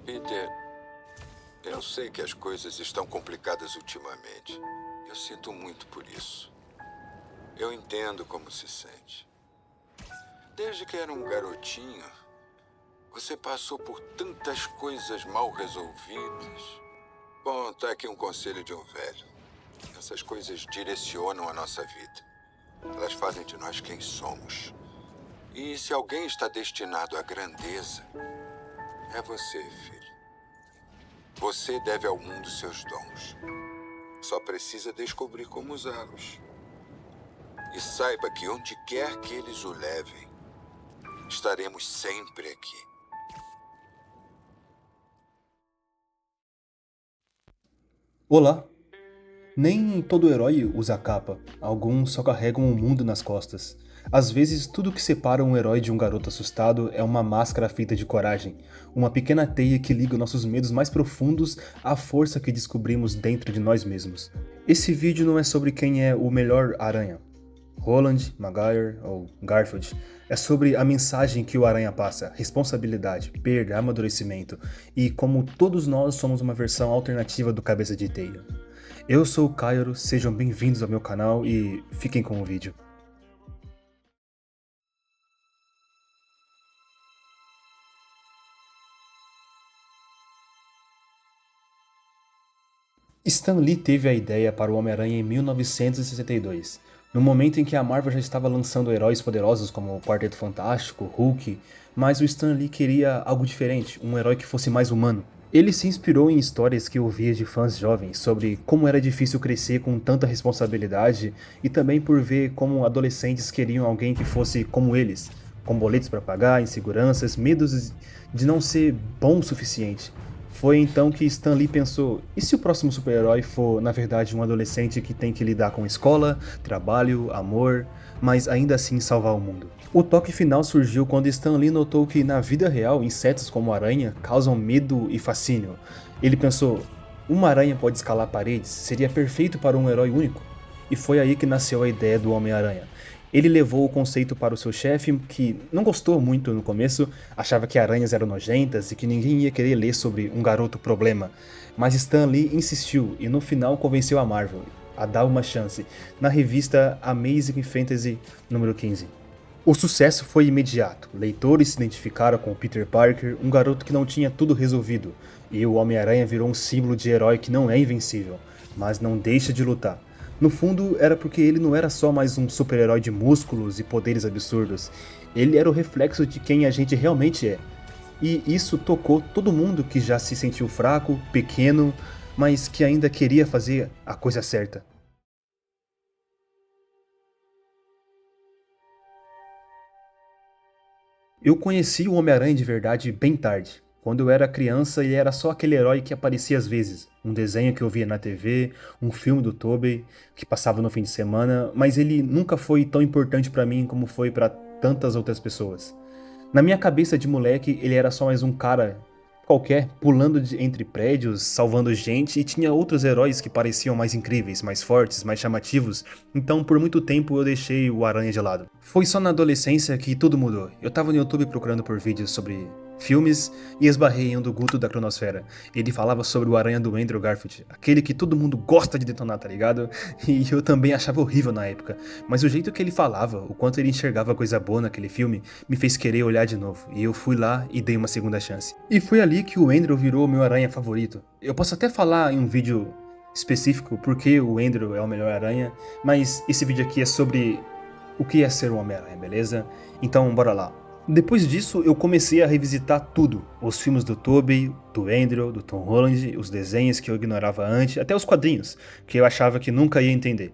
Peter, eu sei que as coisas estão complicadas ultimamente. Eu sinto muito por isso. Eu entendo como se sente. Desde que era um garotinho, você passou por tantas coisas mal resolvidas. Bom, tá aqui um conselho de um velho. Essas coisas direcionam a nossa vida. Elas fazem de nós quem somos. E se alguém está destinado à grandeza, é você, filho. Você deve ao mundo seus dons. Só precisa descobrir como usá-los. E saiba que onde quer que eles o levem, estaremos sempre aqui. Olá! Nem todo herói usa capa, alguns só carregam o mundo nas costas. Às vezes, tudo que separa um herói de um garoto assustado é uma máscara feita de coragem, uma pequena teia que liga nossos medos mais profundos à força que descobrimos dentro de nós mesmos. Esse vídeo não é sobre quem é o melhor Aranha, Holland, Maguire ou Garfield. É sobre a mensagem que o Aranha passa, responsabilidade, perda, amadurecimento e como todos nós somos uma versão alternativa do Cabeça de Teia. Eu sou o Cairo, sejam bem-vindos ao meu canal e fiquem com o vídeo. Stan Lee teve a ideia para o Homem-Aranha em 1962, no momento em que a Marvel já estava lançando heróis poderosos como o Quarteto Fantástico, Hulk, mas o Stan Lee queria algo diferente, um herói que fosse mais humano. Ele se inspirou em histórias que ouvia de fãs jovens sobre como era difícil crescer com tanta responsabilidade e também por ver como adolescentes queriam alguém que fosse como eles, com boletos para pagar, inseguranças, medos de não ser bom o suficiente. Foi então que Stan Lee pensou, e se o próximo super-herói for, na verdade, um adolescente que tem que lidar com escola, trabalho, amor, mas ainda assim salvar o mundo? O toque final surgiu quando Stan Lee notou que na vida real, insetos como aranha causam medo e fascínio. Ele pensou, uma aranha pode escalar paredes, seria perfeito para um herói único. E foi aí que nasceu a ideia do Homem-Aranha. Ele levou o conceito para o seu chefe, que não gostou muito no começo, achava que aranhas eram nojentas e que ninguém ia querer ler sobre um garoto problema. Mas Stan Lee insistiu e no final convenceu a Marvel a dar uma chance, na revista Amazing Fantasy número 15. O sucesso foi imediato, leitores se identificaram com Peter Parker, um garoto que não tinha tudo resolvido, e o Homem-Aranha virou um símbolo de herói que não é invencível, mas não deixa de lutar. No fundo, era porque ele não era só mais um super-herói de músculos e poderes absurdos. Ele era o reflexo de quem a gente realmente é. E isso tocou todo mundo que já se sentiu fraco, pequeno, mas que ainda queria fazer a coisa certa. Eu conheci o Homem-Aranha de verdade bem tarde. Quando eu era criança, ele era só aquele herói que aparecia às vezes. Um desenho que eu via na TV, um filme do Tobey, que passava no fim de semana, mas ele nunca foi tão importante pra mim como foi pra tantas outras pessoas. Na minha cabeça de moleque, ele era só mais um cara qualquer, pulando entre prédios, salvando gente, e tinha outros heróis que pareciam mais incríveis, mais fortes, mais chamativos, então por muito tempo eu deixei o Aranha de lado. Foi só na adolescência que tudo mudou. Eu tava no YouTube procurando por vídeos sobre filmes e esbarrei em um do Guto da Cronosfera. Ele falava sobre o Aranha do Andrew Garfield, aquele que todo mundo gosta de detonar, tá ligado? E eu também achava horrível na época, mas o jeito que ele falava, o quanto ele enxergava coisa boa naquele filme, me fez querer olhar de novo, e eu fui lá e dei uma segunda chance. E foi ali que o Andrew virou meu Aranha favorito. Eu posso até falar em um vídeo específico porque o Andrew é o melhor Aranha, mas esse vídeo aqui é sobre o que é ser um Homem-Aranha, beleza? Então bora lá. Depois disso, eu comecei a revisitar tudo. Os filmes do Tobey, do Andrew, do Tom Holland, os desenhos que eu ignorava antes, até os quadrinhos, que eu achava que nunca ia entender.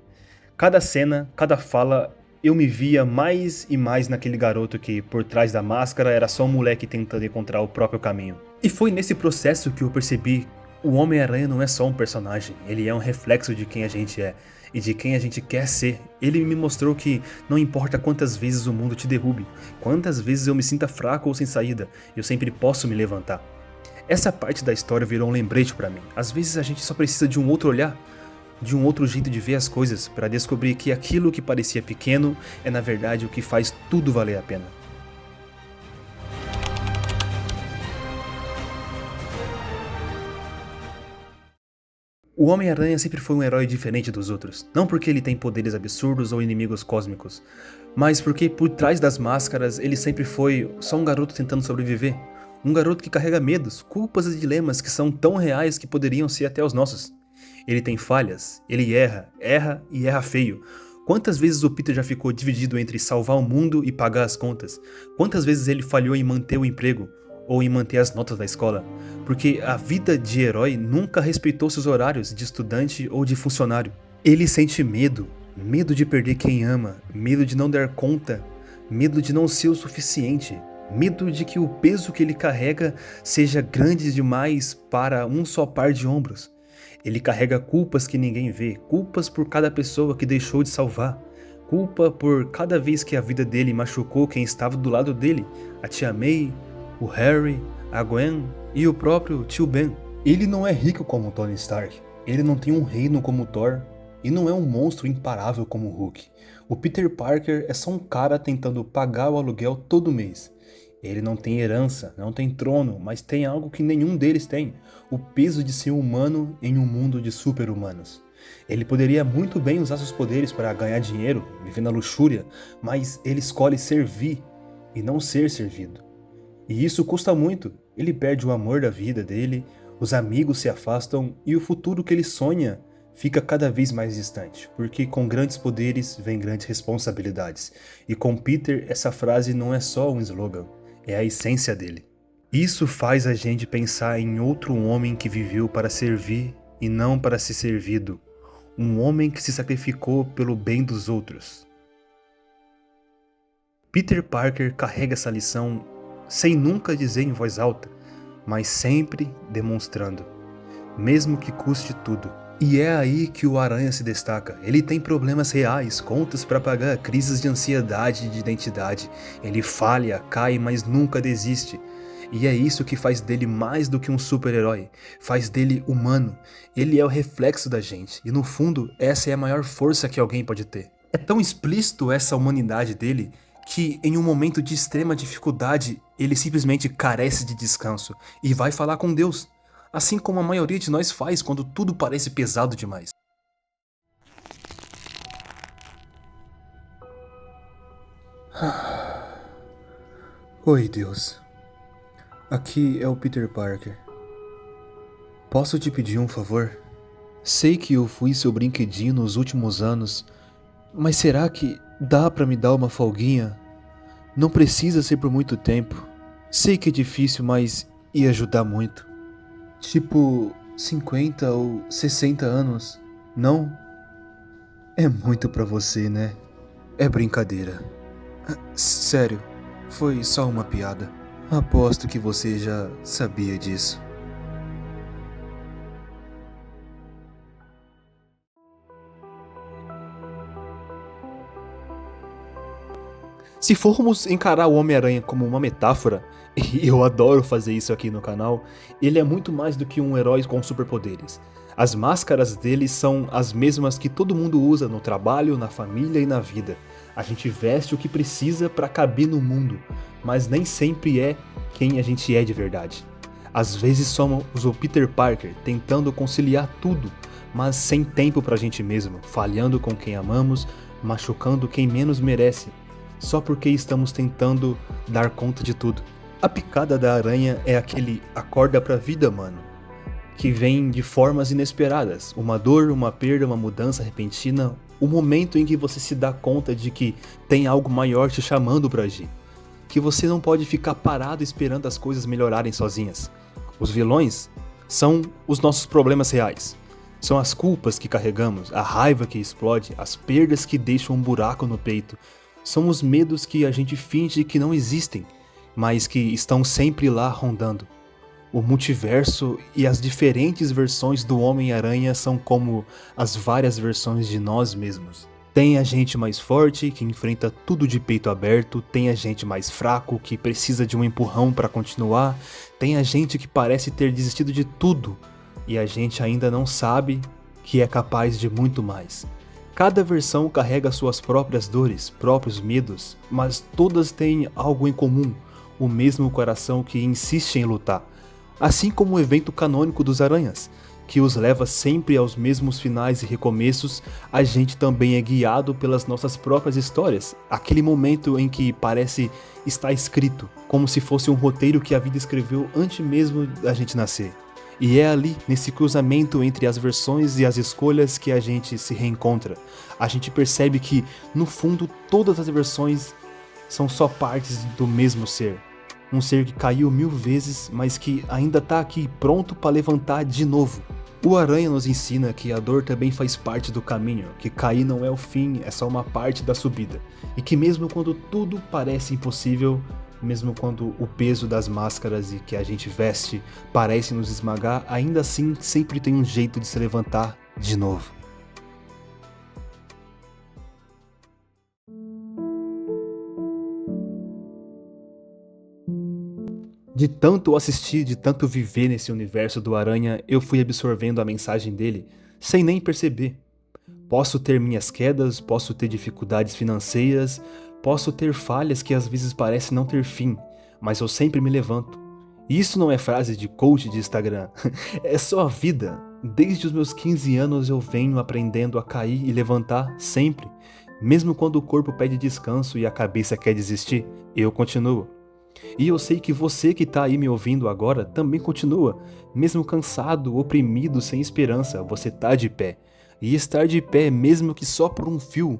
Cada cena, cada fala, eu me via mais e mais naquele garoto que, por trás da máscara, era só um moleque tentando encontrar o próprio caminho. E foi nesse processo que eu percebi: o Homem-Aranha não é só um personagem, ele é um reflexo de quem a gente é e de quem a gente quer ser. Ele me mostrou que não importa quantas vezes o mundo te derrube, quantas vezes eu me sinta fraco ou sem saída, eu sempre posso me levantar. Essa parte da história virou um lembrete pra mim. Às vezes a gente só precisa de um outro olhar, de um outro jeito de ver as coisas, para descobrir que aquilo que parecia pequeno é na verdade o que faz tudo valer a pena. O Homem-Aranha sempre foi um herói diferente dos outros, não porque ele tem poderes absurdos ou inimigos cósmicos, mas porque por trás das máscaras ele sempre foi só um garoto tentando sobreviver. Um garoto que carrega medos, culpas e dilemas que são tão reais que poderiam ser até os nossos. Ele tem falhas, ele erra e erra feio. Quantas vezes o Peter já ficou dividido entre salvar o mundo e pagar as contas? Quantas vezes ele falhou em manter o emprego? Ou em manter as notas da escola? Porque a vida de herói nunca respeitou seus horários de estudante ou de funcionário. Ele sente medo, medo de perder quem ama, medo de não dar conta, medo de não ser o suficiente, medo de que o peso que ele carrega seja grande demais para um só par de ombros. Ele carrega culpas que ninguém vê, culpas por cada pessoa que deixou de salvar, culpa por cada vez que a vida dele machucou quem estava do lado dele, a tia May, o Harry, a Gwen e o próprio tio Ben. Ele não é rico como Tony Stark, ele não tem um reino como Thor e não é um monstro imparável como o Hulk. O Peter Parker é só um cara tentando pagar o aluguel todo mês. Ele não tem herança, não tem trono, mas tem algo que nenhum deles tem: o peso de ser humano em um mundo de super-humanos. Ele poderia muito bem usar seus poderes para ganhar dinheiro, viver na luxúria, mas ele escolhe servir e não ser servido. E isso custa muito. Ele perde o amor da vida dele, os amigos se afastam e o futuro que ele sonha fica cada vez mais distante, porque com grandes poderes vem grandes responsabilidades. E com Peter, essa frase não é só um slogan, é a essência dele. Isso faz a gente pensar em outro homem que viveu para servir e não para ser servido. Um homem que se sacrificou pelo bem dos outros. Peter Parker carrega essa lição sem nunca dizer em voz alta, mas sempre demonstrando, mesmo que custe tudo. E é aí que o Aranha se destaca. Ele tem problemas reais, contas para pagar, crises de ansiedade e de identidade. Ele falha, cai, mas nunca desiste. E é isso que faz dele mais do que um super-herói, faz dele humano. Ele é o reflexo da gente, e no fundo, essa é a maior força que alguém pode ter. É tão explícito essa humanidade dele, que em um momento de extrema dificuldade, ele simplesmente carece de descanso, e vai falar com Deus. Assim como a maioria de nós faz quando tudo parece pesado demais. Oi, Deus. Aqui é o Peter Parker. Posso te pedir um favor? Sei que eu fui seu brinquedinho nos últimos anos, mas será que dá pra me dar uma folguinha? Não precisa ser por muito tempo. Sei que é difícil, mas ia ajudar muito. Tipo 50 ou 60 anos, não? É muito pra você, né? É brincadeira. Sério, foi só uma piada. Aposto que você já sabia disso. Se formos encarar o Homem-Aranha como uma metáfora, e eu adoro fazer isso aqui no canal, ele é muito mais do que um herói com superpoderes. As máscaras dele são as mesmas que todo mundo usa no trabalho, na família e na vida. A gente veste o que precisa para caber no mundo, mas nem sempre é quem a gente é de verdade. Às vezes somos o Peter Parker tentando conciliar tudo, mas sem tempo pra gente mesmo, falhando com quem amamos, machucando quem menos merece, só porque estamos tentando dar conta de tudo. A picada da aranha é aquele acorda pra vida, mano, que vem de formas inesperadas, uma dor, uma perda, uma mudança repentina, o momento em que você se dá conta de que tem algo maior te chamando pra agir, que você não pode ficar parado esperando as coisas melhorarem sozinhas. Os vilões são os nossos problemas reais, são as culpas que carregamos, a raiva que explode, as perdas que deixam um buraco no peito, são os medos que a gente finge que não existem, mas que estão sempre lá rondando. O multiverso e as diferentes versões do Homem-Aranha são como as várias versões de nós mesmos. Tem a gente mais forte, que enfrenta tudo de peito aberto, tem a gente mais fraco, que precisa de um empurrão para continuar, tem a gente que parece ter desistido de tudo, e a gente ainda não sabe que é capaz de muito mais. Cada versão carrega suas próprias dores, próprios medos, mas todas têm algo em comum, o mesmo coração que insiste em lutar. Assim como o evento canônico dos Aranhas, que os leva sempre aos mesmos finais e recomeços, a gente também é guiado pelas nossas próprias histórias. Aquele momento em que parece estar escrito, como se fosse um roteiro que a vida escreveu antes mesmo da gente nascer. E é ali, nesse cruzamento entre as versões e as escolhas, que a gente se reencontra. A gente percebe que, no fundo, todas as versões são só partes do mesmo ser. Um ser que caiu 1000 vezes, mas que ainda tá aqui pronto para levantar de novo. O Aranha nos ensina que a dor também faz parte do caminho, que cair não é o fim, é só uma parte da subida. E que mesmo quando tudo parece impossível, mesmo quando o peso das máscaras e que a gente veste parece nos esmagar, ainda assim sempre tem um jeito de se levantar de novo. De tanto assistir, de tanto viver nesse universo do Aranha, eu fui absorvendo a mensagem dele sem nem perceber. Posso ter minhas quedas, posso ter dificuldades financeiras, posso ter falhas que às vezes parecem não ter fim, mas eu sempre me levanto. E isso não é frase de coach de Instagram, é só a vida. Desde os meus 15 anos eu venho aprendendo a cair e levantar sempre. Mesmo quando o corpo pede descanso e a cabeça quer desistir, eu continuo. E eu sei que você que tá aí me ouvindo agora também continua. Mesmo cansado, oprimido, sem esperança, você tá de pé. E estar de pé, mesmo que só por um fio,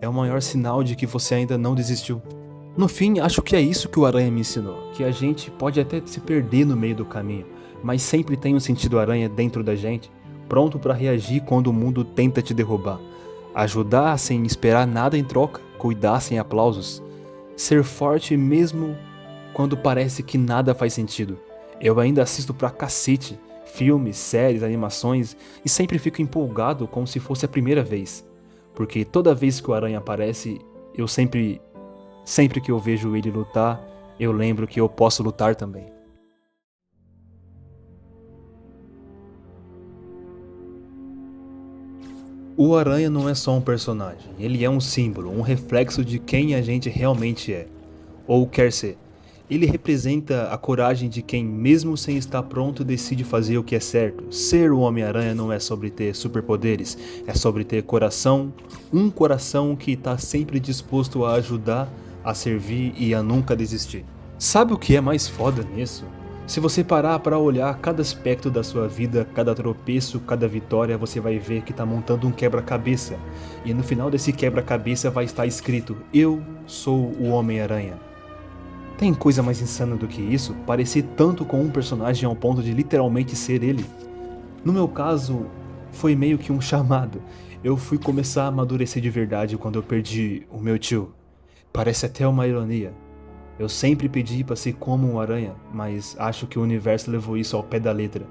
é o maior sinal de que você ainda não desistiu. No fim, acho que é isso que o Aranha me ensinou, que a gente pode até se perder no meio do caminho, mas sempre tem um sentido aranha dentro da gente, pronto para reagir quando o mundo tenta te derrubar. Ajudar sem esperar nada em troca, cuidar sem aplausos, ser forte mesmo quando parece que nada faz sentido. Eu ainda assisto pra cacete filmes, séries, animações e sempre fico empolgado como se fosse a primeira vez. Porque toda vez que o Aranha aparece, eu sempre que eu vejo ele lutar, eu lembro que eu posso lutar também. O Aranha não é só um personagem, ele é um símbolo, um reflexo de quem a gente realmente é, ou quer ser. Ele representa a coragem de quem, mesmo sem estar pronto, decide fazer o que é certo. Ser o Homem-Aranha não é sobre ter superpoderes, é sobre ter coração, um coração que está sempre disposto a ajudar, a servir e a nunca desistir. Sabe o que é mais foda nisso? Se você parar para olhar cada aspecto da sua vida, cada tropeço, cada vitória, você vai ver que está montando um quebra-cabeça. E no final desse quebra-cabeça vai estar escrito: Eu sou o Homem-Aranha. Tem coisa mais insana do que isso? Parecer tanto com um personagem ao ponto de literalmente ser ele? No meu caso, foi meio que um chamado. Eu fui começar a amadurecer de verdade quando eu perdi o meu tio. Parece até uma ironia. Eu sempre pedi pra ser como um aranha, mas acho que o universo levou isso ao pé da letra.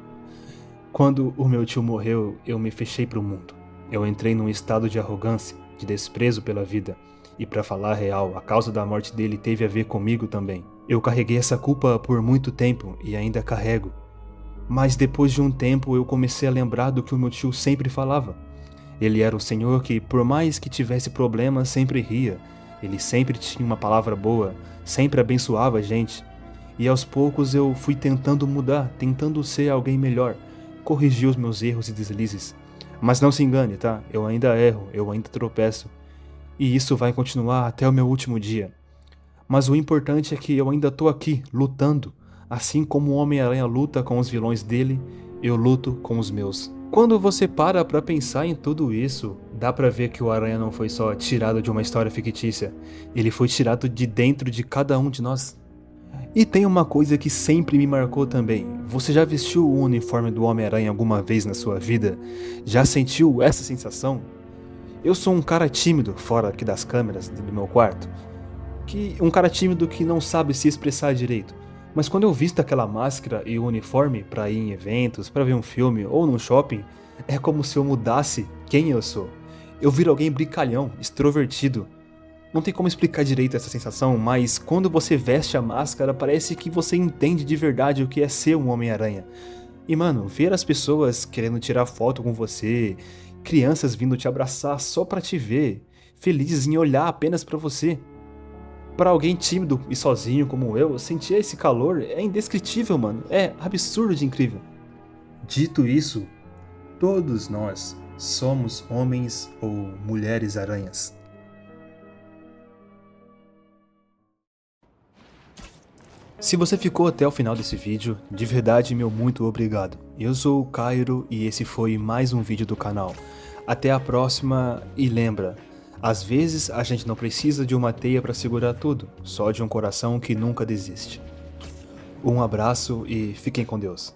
Quando o meu tio morreu, eu me fechei pro mundo. Eu entrei num estado de arrogância, de desprezo pela vida. E pra falar a real, a causa da morte dele teve a ver comigo também. Eu carreguei essa culpa por muito tempo e ainda carrego. Mas depois de um tempo eu comecei a lembrar do que o meu tio sempre falava. Ele era o senhor que, por mais que tivesse problemas, sempre ria. Ele sempre tinha uma palavra boa, sempre abençoava a gente. E aos poucos eu fui tentando mudar, tentando ser alguém melhor, corrigir os meus erros e deslizes. Mas não se engane, tá? Eu ainda erro, eu ainda tropeço. E isso vai continuar até o meu último dia. Mas o importante é que eu ainda tô aqui, lutando. Assim como o Homem-Aranha luta com os vilões dele, eu luto com os meus. Quando você para pra pensar em tudo isso, dá pra ver que o Aranha não foi só tirado de uma história fictícia. Ele foi tirado de dentro de cada um de nós. E tem uma coisa que sempre me marcou também. Você já vestiu o uniforme do Homem-Aranha alguma vez na sua vida? Já sentiu essa sensação? Eu sou um cara tímido, fora aqui das câmeras do meu quarto. Um cara tímido que não sabe se expressar direito. Mas quando eu visto aquela máscara e o uniforme pra ir em eventos, pra ver um filme ou num shopping, é como se eu mudasse quem eu sou. Eu viro alguém brincalhão, extrovertido. Não tem como explicar direito essa sensação, mas quando você veste a máscara parece que você entende de verdade o que é ser um Homem-Aranha. E mano, ver as pessoas querendo tirar foto com você, crianças vindo te abraçar só pra te ver, felizes em olhar apenas pra você. Pra alguém tímido e sozinho como eu, sentir esse calor é indescritível, mano. É absurdo de incrível. Dito isso, Todos nós somos homens ou mulheres aranhas. Se você ficou até o final desse vídeo, de verdade meu muito obrigado. Eu sou o Cairo e esse foi mais um vídeo do canal. Até a próxima e lembra, às vezes a gente não precisa de uma teia para segurar tudo, só de um coração que nunca desiste. Um abraço e fiquem com Deus.